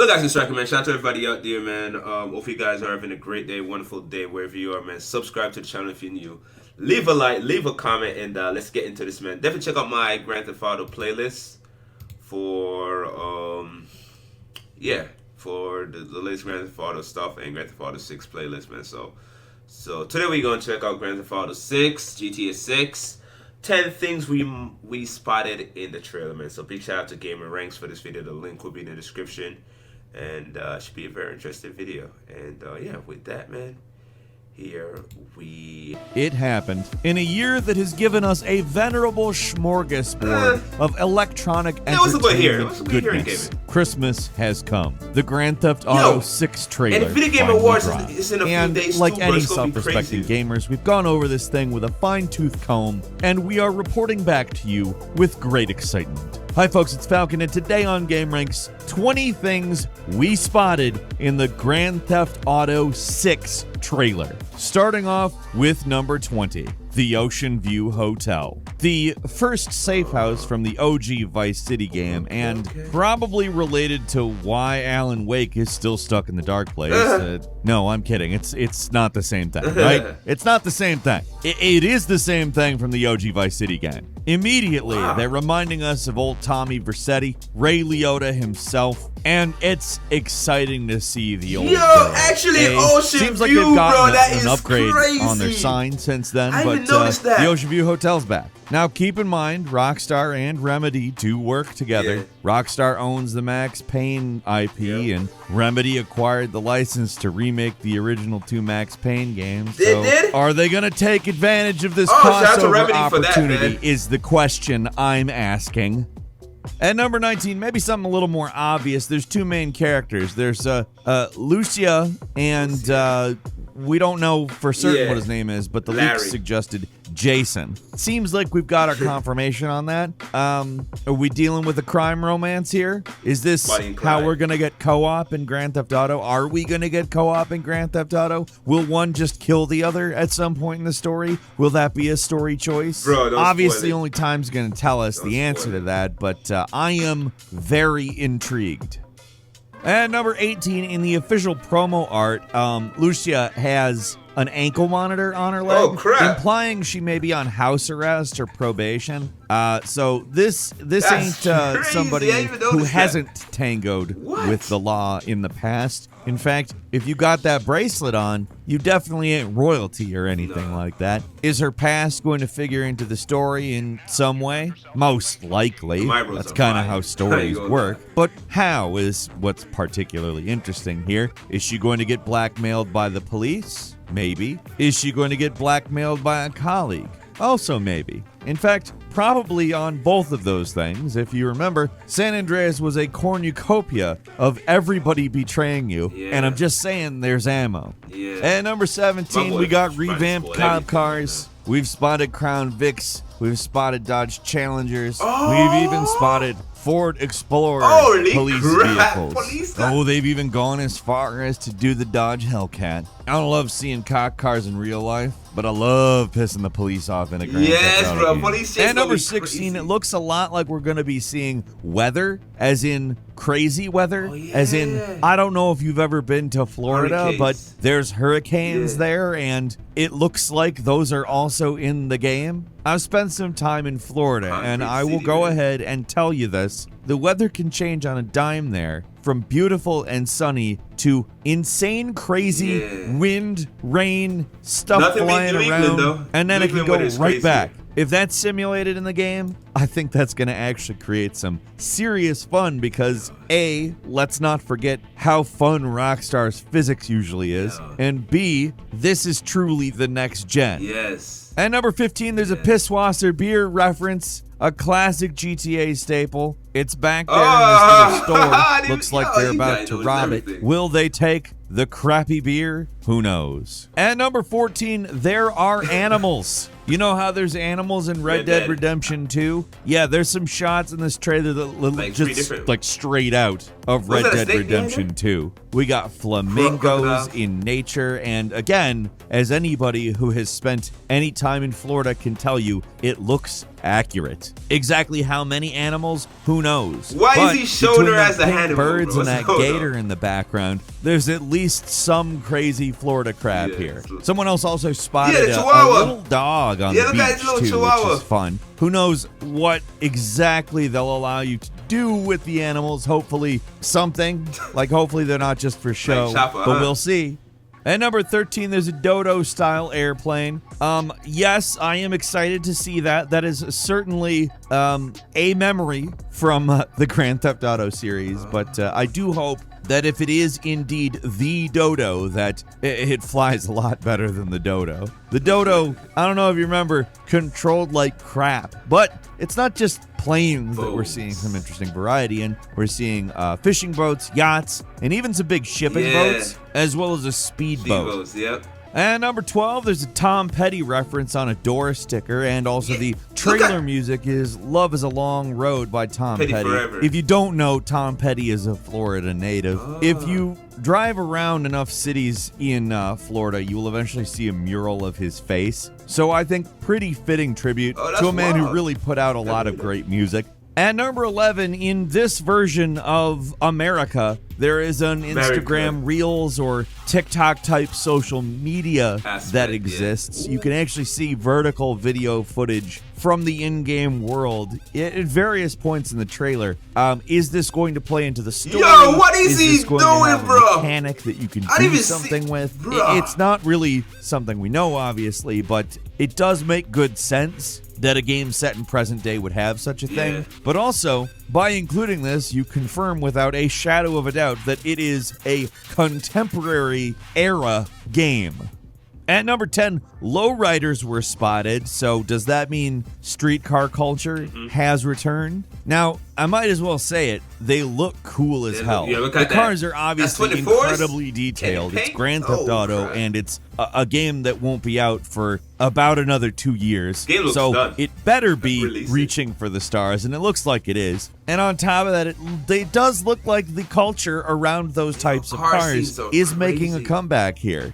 Hello guys, it's Striker, man. Shout out to everybody out there, man. Hope you guys are having a great day, wonderful day, wherever you are, man. Subscribe to the channel if you're new. Leave a like, leave a comment, and let's get into this, man. Definitely check out my Grand Theft Auto playlist for, for the latest Grand Theft Auto stuff and Grand Theft Auto 6 playlist, man. So today we're going to check out Grand Theft Auto 6, GTA 6. 10 things we spotted in the trailer, man. So big shout out to Gamer Ranks for this video. The link will be in the description, and should be a very interesting video. And yeah, with that, man, here we... It happened in a year that has given us a venerable smorgasbord of electronic entertainment goodness. Christmas has come. The Grand Theft Auto 6 trailer. And Video Game Awards is in a few days like too, any self-respecting gamers, we've gone over this thing with a fine-tooth comb, and we are reporting back to you with great excitement. Hi folks, it's Falcon, and today on Game Ranks, 20 things we spotted in the Grand Theft Auto 6 trailer. Starting off with number 20, the Ocean View Hotel. The first safe house from the OG Vice City game, and probably related to why Alan Wake is still stuck in the dark place. No, I'm kidding. It's not the same thing, right? It's not the same thing. It is the same thing from the OG Vice City game. Immediately, they're reminding us of old Tommy Vercetti, Ray Liotta himself, and it's exciting to see the old actually, Ocean seems like View, they've gotten bro, that an is upgrade crazy on their sign since then, but noticed that. the Ocean View Hotel's back. Now, keep in mind, Rockstar and Remedy do work together. Yeah. Rockstar owns the Max Payne IP, and Remedy acquired the license to remake the original 2 Max Payne games. So, are they going to take advantage of this crossover opportunity is the question I'm asking. At number 19, maybe something a little more obvious. There's 2 main characters. There's Lucia, and we don't know for certain what his name is, but the leaks suggested Jason. Seems like we've got our confirmation on that. Are we dealing with a crime romance here? Is this how we're going to get co-op in Grand Theft Auto? Are we going to get co-op in Grand Theft Auto? Will one just kill the other at some point in the story? Will that be a story choice? Bro, obviously, only time's going to tell us the answer to that, but I am very intrigued. At number 18, in the official promo art, Lucia has an ankle monitor on her leg, implying she may be on house arrest or probation. So this ain't somebody who hasn't tangoed with the law in the past. In fact, if you got that bracelet on, you definitely ain't royalty or anything like that. Is her past going to figure into the story in some way? Most likely. That's kind of how stories work. But how is what's particularly interesting here. Is she going to get blackmailed by the police? Maybe. Is she going to get blackmailed by a colleague? Also maybe. In fact, probably on both of those things. If you remember, San Andreas was a cornucopia of everybody betraying you, and I'm just saying there's ammo. At number 17, we got revamped cop cars. We've spotted Crown Vics. We've spotted Dodge Challengers. We've even spotted Ford Explorer police vehicles. They've even gone as far as to do the Dodge Hellcat. I don't love seeing cop cars in real life, but I love pissing the police off in a Grand Theft Auto game. Police. And number 16, it looks a lot like we're going to be seeing weather, as in crazy weather, as in, I don't know if you've ever been to Florida, but there's hurricanes there, and it looks like those are also in the game. I've spent some time in Florida, and I will go ahead and tell you this. The weather can change on a dime there, from beautiful and sunny to insane, crazy wind, rain, stuff flying around, and then it can go right back. If that's simulated in the game, I think that's going to actually create some serious fun because A, let's not forget how fun Rockstar's physics usually is, and B, this is truly the next gen. At number 15, there's a Pisswasser beer reference, a classic GTA staple. It's back there in this little store. Looks like they're about to rob it. Will they take the crappy beer? Who knows? At number 14, there are animals. You know how there's animals in Red Dead Redemption 2? Yeah, there's some shots in this trailer that look just like straight out of Red Dead Redemption 2. We got flamingos in nature, and again, as anybody who has spent any time in Florida can tell you, it looks accurate. Exactly how many animals? Who knows? Why is But he showing between her them as a pink animal, birds bro? and that Hold gator up. in the background, there's at least some crazy Florida crap Yeah, here. it's- Someone else also spotted the a Chihuahua. little dog on Yeah, the look at beach his little too, Chihuahua. which is fun. Who knows what exactly they'll allow you to do with the animals? Hopefully something. Hopefully they're not just for show, Chopper, but huh? we'll see. At number 13, there's a dodo-style airplane. Yes, I am excited to see that. That is certainly a memory from the Grand Theft Auto series, but I do hope that if it is indeed the dodo, that it flies a lot better than the dodo. The dodo, I don't know if you remember, controlled like crap, but it's not just planes that we're seeing some interesting variety in. We're seeing fishing boats, yachts, and even some big shipping boats, as well as a speedboat. Yep. And number 12, there's a Tom Petty reference on a door sticker, and also the trailer music is Love is a Long Road by Tom Petty Petty. forever. If you don't know, Tom Petty is a Florida native. If you drive around enough cities in Florida, you will eventually see a mural of his face. So I think pretty fitting tribute to a man who really put out a lot of great music. At number 11, in this version of America, there is an Instagram Reels or TikTok type social media that exists. You can actually see vertical video footage from the in-game world at various points in the trailer. Is this going to play into the story? Yo, what is this he going to doing, have a bro? mechanic that you can I didn't do even something see- with? Bruh. It's not really something we know, obviously, but it does make good sense that a game set in present day would have such a thing. Yeah. But also, by including this, you confirm without a shadow of a doubt that it is a contemporary era game. At number 10, lowriders were spotted. So does that mean streetcar culture has returned? Now, I might as well say it. They look cool as hell. yeah, look The at that. cars are obviously That's 24s? incredibly detailed. It's Paint? Grand Theft Oh, Auto, crap. and it's a game that won't be out for about another 2 years. Game looks So done. it better be Release it. reaching for the stars, and it looks like it is. And on top of that, it does look like the culture around those types of car cars scenes are is making a crazy. comeback here.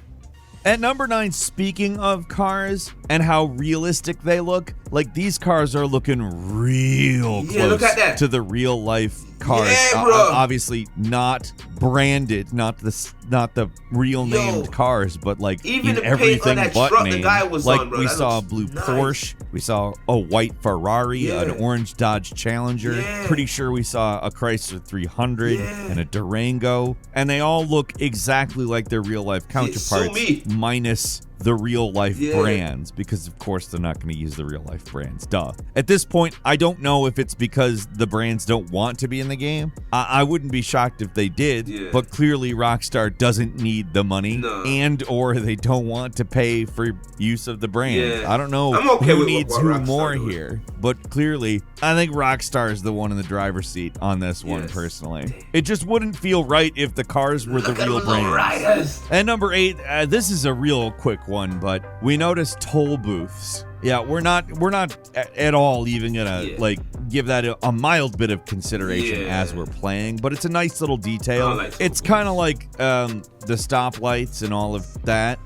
At number 9, speaking of cars and how realistic they look, these cars are looking real Yeah, look close at that. to the real life cars. Yeah, bro. Obviously not branded, not the real named cars, but Even in the paint on everything that but truck the named. guy was on, bro, we that saw a looks blue nice. Porsche, we saw a white Ferrari, an Yeah. orange Dodge Challenger. Yeah. Pretty sure we saw a Chrysler 300 Yeah. and a Durango, and they all look exactly like their real life counterparts, me. minus the real life brands, because of course they're not going to use the real life brands. Duh. At this point, I don't know if it's because the brands don't want to be in the game. I wouldn't be shocked if they did, but clearly Rockstar doesn't need the money, and or they don't want to pay for use of the brand. I don't know I'm okay who with needs what who Rockstar more doing. here, but clearly I think Rockstar is the one in the driver's seat on this one personally. It just wouldn't feel right if the cars were the real brands. Riders. And number 8, this is a real quick one, but we noticed toll booths. Yeah, we're not at all even gonna give that a mild bit of consideration as we're playing, but it's a nice little detail. like It's kind of like the stoplights and all of that.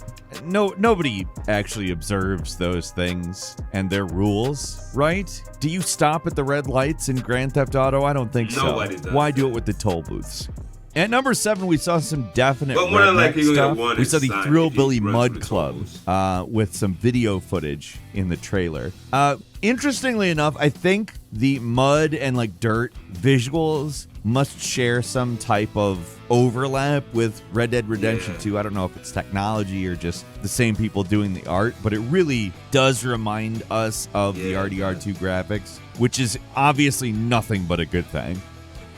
Nobody actually observes those things and their rules, right? Do you stop at the red lights in Grand Theft Auto? I don't think Nobody so. does. Why do it with the toll booths? At number 7, we saw some definite But more than redneck likely, you'll get stuff. one We saw the inside Thrillbilly if he runs Mud for the Club tolls. with some video footage in the trailer. Interestingly enough, I think the mud and dirt visuals must share some type of overlap with Red Dead Redemption 2. I don't know if it's technology or just the same people doing the art, but it really does remind us of the RDR2 graphics, which is obviously nothing but a good thing.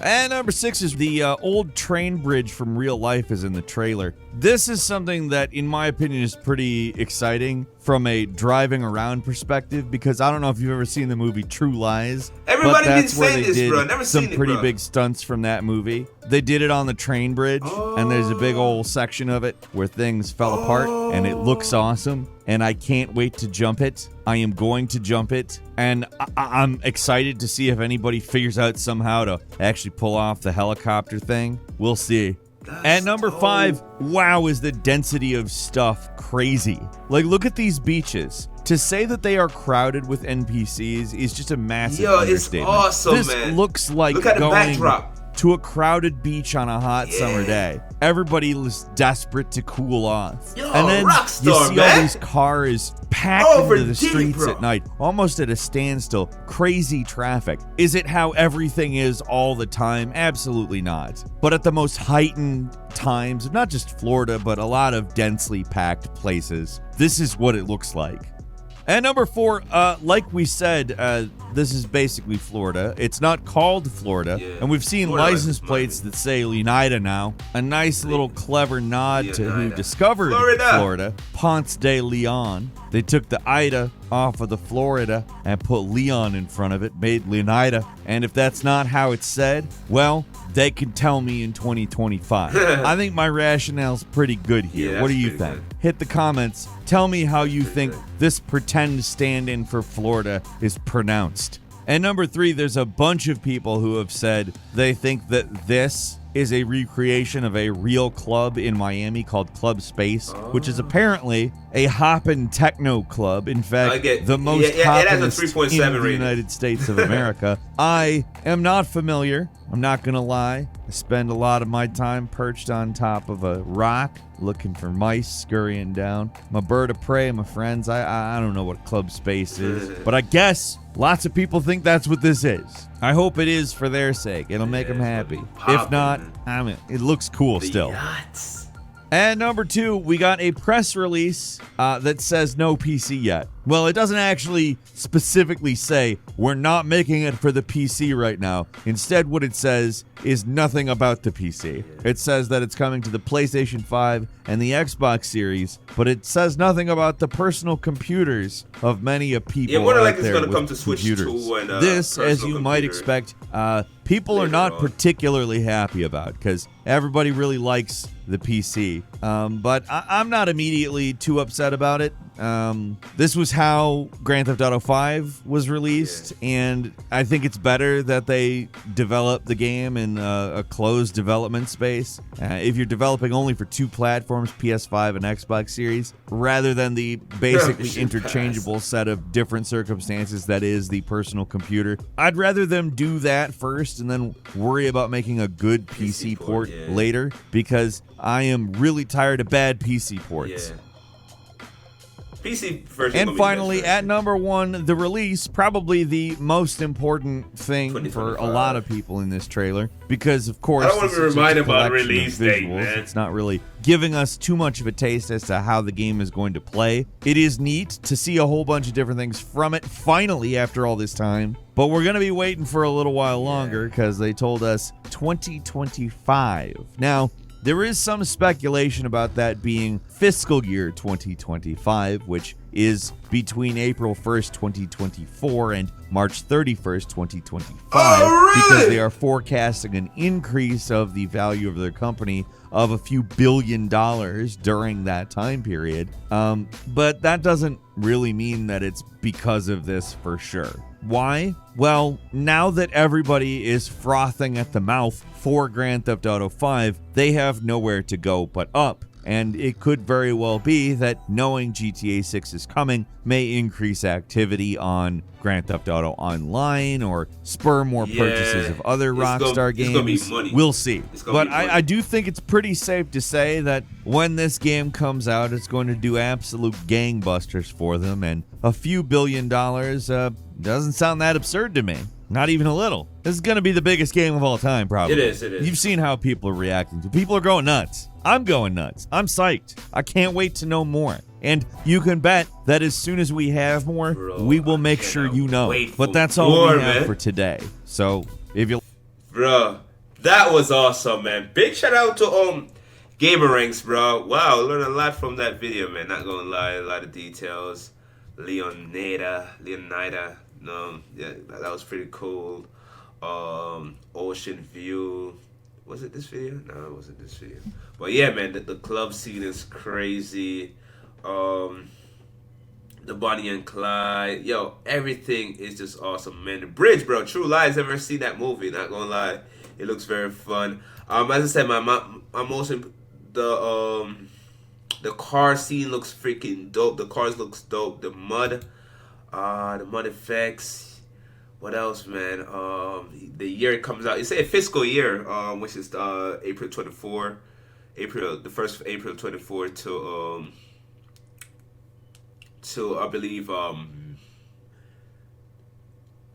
And number 6 is the old train bridge from real life is in the trailer. This is something that, in my opinion, is pretty exciting from a driving around perspective, because I don't know if you've ever seen the movie True Lies. Everybody but that's been where saying they this, did bro. Never some seen it, pretty bro. big stunts from that movie. They did it on the train bridge, and there's a big old section of it where things fell apart, and it looks awesome. And I can't wait to jump it. I am going to jump it, and I'm excited to see if anybody figures out somehow to actually pull off the helicopter thing. We'll see. At number 5, wow, is the density of stuff crazy. Like, look at these beaches. To say that they are crowded with NPCs is just a massive understatement. It's awesome, this man. looks like Look at the going backdrop to a crowded beach on a hot summer day. Everybody was desperate to cool off. And then Rockstar, you see man. all these cars packed into the streets at night, almost at a standstill. Crazy traffic. Is it how everything is all the time? Absolutely not. But at the most heightened times of not just Florida, but a lot of densely packed places, this is what it looks like. And number 4, like we said, this is basically Florida. It's not called Florida. And we've seen Florida license plates that say Leonida now. A nice little clever nod to who discovered Florida, Ponce de Leon. They took the Ida off of the Florida and put Leon in front of it, made Leonida. And if that's not how it's said, well, they can tell me in 2025. I think my rationale's pretty good here. What do you think? Hit the comments. Tell me how you think this pretend stand-in for Florida is pronounced. And number 3, there's a bunch of people who have said they think that this is a recreation of a real club in Miami called Club Space, which is apparently a hoppin' techno club. In fact, the most hoppinest in the United States of America. I am not familiar. I'm not going to lie. I spend a lot of my time perched on top of a rock looking for mice scurrying down. My bird of prey, my friends. I don't know what Club Space is, but I guess lots of people think that's what this is. I hope it is for their sake. It'll make them happy. If not, I mean, it looks cool still. And number 2, we got a press release that says no PC yet. Well, it doesn't actually specifically say we're not making it for the PC right now. Instead, what it says is nothing about the PC. It says that it's coming to the PlayStation 5 and the Xbox Series, but it says nothing about the personal computers of many of people out there with computers. This, as you might expect, people are not particularly happy about because everybody really likes the PC. But I'm not immediately too upset about it. This was how Grand Theft Auto 5 was released, and I think it's better that they develop the game in a closed development space. If you're developing only for 2 platforms, PS5 and Xbox Series, rather than the basically interchangeable set of different circumstances that is the personal computer, I'd rather them do that first and then worry about making a good PC port later, because I am really tired of bad PC ports. PC version. And finally, at number 1, the release, probably the most important thing for a lot of people in this trailer, because of course, I don't want to be reminded about release date, man. It's not really giving us too much of a taste as to how the game is going to play. It is neat to see a whole bunch of different things from it, finally, after all this time. But we're going to be waiting for a little while longer, because they told us 2025. Now, there is some speculation about that being fiscal year 2025, which is between April 1st, 2024 and March 31st, 2025, because they are forecasting an increase of the value of their company of a few $1 billion during that time period. But that doesn't really mean that it's because of this for sure. Why? Well, now that everybody is frothing at the mouth for Grand Theft Auto 5, they have nowhere to go but up. And it could very well be that knowing GTA 6 is coming may increase activity on Grand Theft Auto Online or spur more purchases of other Rockstar games. We'll see. But I do think it's pretty safe to say that when this game comes out, it's going to do absolute gangbusters for them. And a few $1 billion doesn't sound that absurd to me. Not even a little. This is going to be the biggest game of all time, probably. It is. You've seen how people are reacting to. People are going nuts. I'm going nuts. I'm psyched. I can't wait to know more. And you can bet that as soon as we have more, we will make sure you know. But that's all we have for today. So, if you... Bro, that was awesome, man. Big shout out to Gamer Ranks, bro. Wow, learned a lot from that video, man. Not gonna lie, a lot of details. Leonida. Yeah, that was pretty cool. Ocean View. Was it this video? No, it wasn't this video. But yeah, man, the club scene is crazy. The Bonnie and Clyde. Yo, everything is just awesome, man. The bridge, bro. True Lies. Ever seen that movie? Not gonna lie. It looks very fun. As I said, I'm also the car scene looks freaking dope. The cars looks dope. The mud effects. What else, man? The year it comes out. It's a fiscal year, which is April 24, the first of April 24 to I believe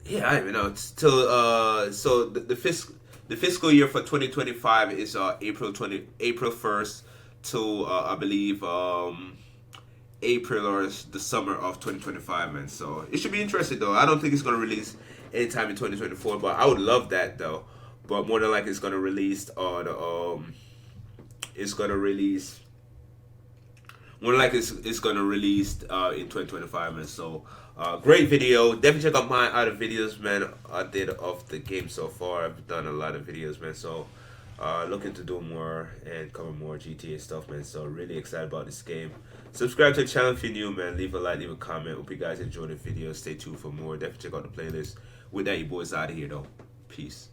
yeah, I don't even know. It's till so the fiscal year for 2025 is April 1st to I believe April or the summer of 2025, man. So it should be interesting though. I don't think it's gonna release anytime in 2024, but I would love that though. But more than likely, it's gonna release on it's gonna release more likely it's gonna release in 2025, man. So great video. Definitely check out my other videos, man. I did of the game so far. I've done a lot of videos, man. So looking to do more and cover more GTA stuff, man. So really excited about this game. Subscribe to the channel if you're new, man. Leave a like, leave a comment. Hope you guys enjoyed the video. Stay tuned for more. Definitely check out the playlist. With that, you boys out of here though. Peace.